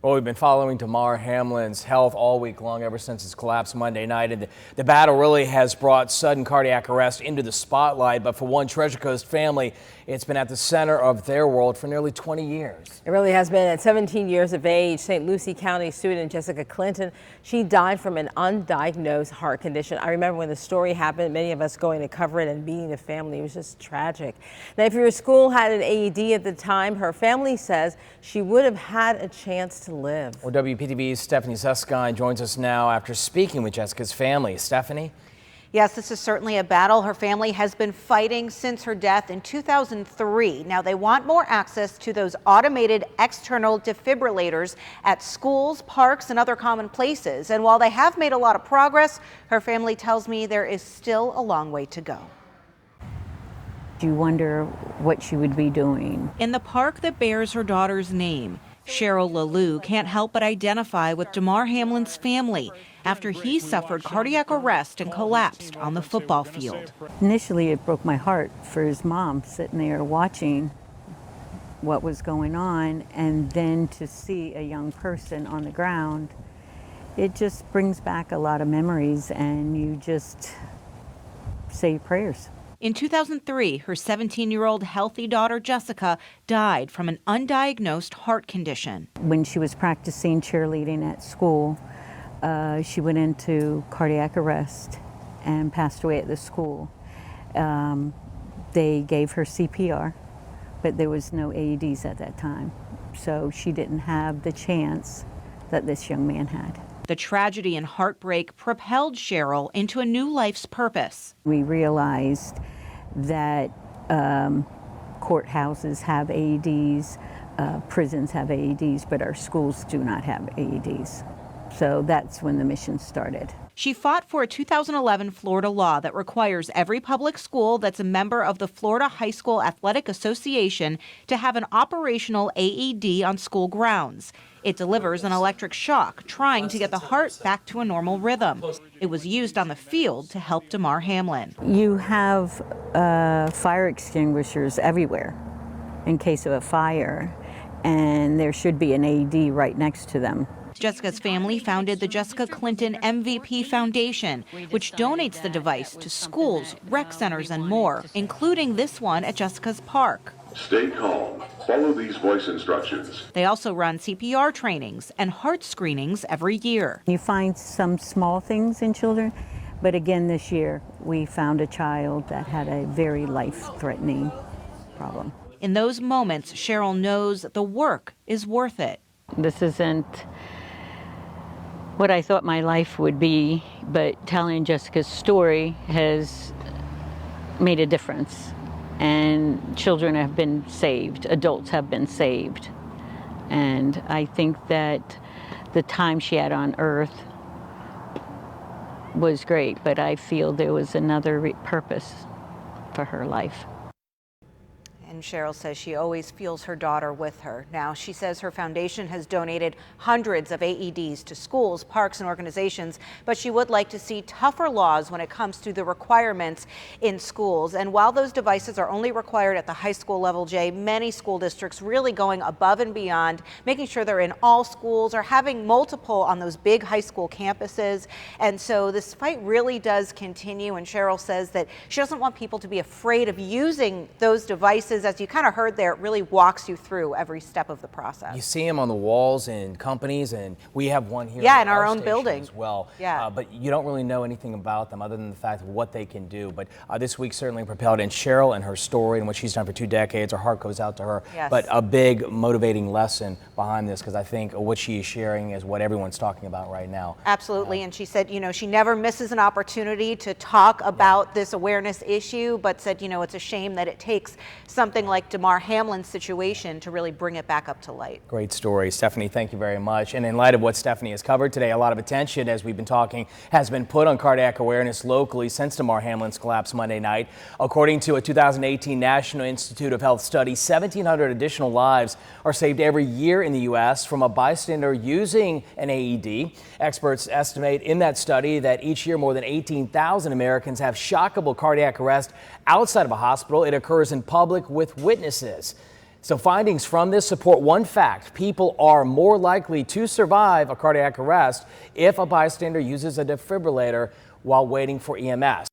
Well, we've been following Damar Hamlin's health all week long, ever since his collapse Monday night. And the battle really has brought sudden cardiac arrest into the spotlight. But for one Treasure Coast family, it's been at the center of their world for nearly 20 years. It really has been. At 17 years of age, St. Lucie County student Jessica Clinton, she died from an undiagnosed heart condition. I remember when the story happened, many of us going to cover it and meeting the family. It was just tragic. Now, if your school had an AED at the time, her family says she would have had a chance to live. Well, WPTV's Stephanie Susskind joins us now after speaking with Jessica's family. Stephanie? Yes, this is certainly a battle her family has been fighting since her death in 2003. Now, they want more access to those automated external defibrillators at schools, parks, and other common places. And while they have made a lot of progress, her family tells me there is still a long way to go. You wonder what she would be doing. In the park that bears her daughter's name, Cheryl Lalou can't help but identify with Damar Hamlin's family after he suffered cardiac arrest and collapsed on the football field. Initially, it broke my heart for his mom sitting there watching what was going on, and then to see a young person on the ground, it just brings back a lot of memories, and you just say prayers. In 2003, her 17-year-old healthy daughter, Jessica, died from an undiagnosed heart condition. When she was practicing cheerleading at school, she went into cardiac arrest and passed away at the school. They gave her CPR, but there was no AEDs at that time. So she didn't have the chance that this young man had. The tragedy and heartbreak propelled Cheryl into a new life's purpose. We realized that courthouses have AEDs, prisons have AEDs, but our schools do not have AEDs. So that's when the mission started. She fought for a 2011 Florida law that requires every public school that's a member of the Florida High School Athletic Association to have an operational AED on school grounds. It delivers an electric shock, trying to get the heart back to a normal rhythm. It was used on the field to help Damar Hamlin. You have fire extinguishers everywhere in case of a fire, and there should be an AED right next to them. Jessica's family founded the Jessica Clinton MVP Foundation, which donates the device to schools, rec centers, and more, including this one at Jessica's park. Stay calm. Follow these voice instructions. They also run CPR trainings and heart screenings every year. You find some small things in children, but again this year we found a child that had a very life-threatening problem. In those moments, Cheryl knows the work is worth it. This isn't what I thought my life would be, but telling Jessica's story has made a difference. And children have been saved, adults have been saved. And I think that the time she had on earth was great, but I feel there was another purpose for her life. And Cheryl says she always feels her daughter with her. Now, she says her foundation has donated hundreds of AEDs to schools, parks, and organizations, but she would like to see tougher laws when it comes to the requirements in schools. And while those devices are only required at the high school level, Jay, many school districts really going above and beyond, making sure they're in all schools or having multiple on those big high school campuses. And so this fight really does continue. And Cheryl says that she doesn't want people to be afraid of using those devices. As you kind of heard there, it really walks you through every step of the process. You see them on the walls in companies, and we have one here in our own building as well. Yeah. But you don't really know anything about them other than the fact of what they can do. But this week certainly propelled in Cheryl and her story and what she's done for 2 decades. Our heart goes out to her. Yes. But a big motivating lesson behind this, because I think what she is sharing is what everyone's talking about right now. Absolutely. And she said, she never misses an opportunity to talk about this awareness issue, but said, it's a shame that it takes something like Damar Hamlin's situation to really bring it back up to light. Great story. Stephanie, thank you very much. And in light of what Stephanie has covered today, a lot of attention, as we've been talking, has been put on cardiac awareness locally since Damar Hamlin's collapse Monday night. According to a 2018 National Institute of Health study, 1,700 additional lives are saved every year in the U.S. from a bystander using an AED. Experts estimate in that study that each year more than 18,000 Americans have shockable cardiac arrest outside of a hospital. It occurs in public with witnesses. So findings from this support one fact: people are more likely to survive a cardiac arrest if a bystander uses a defibrillator while waiting for EMS.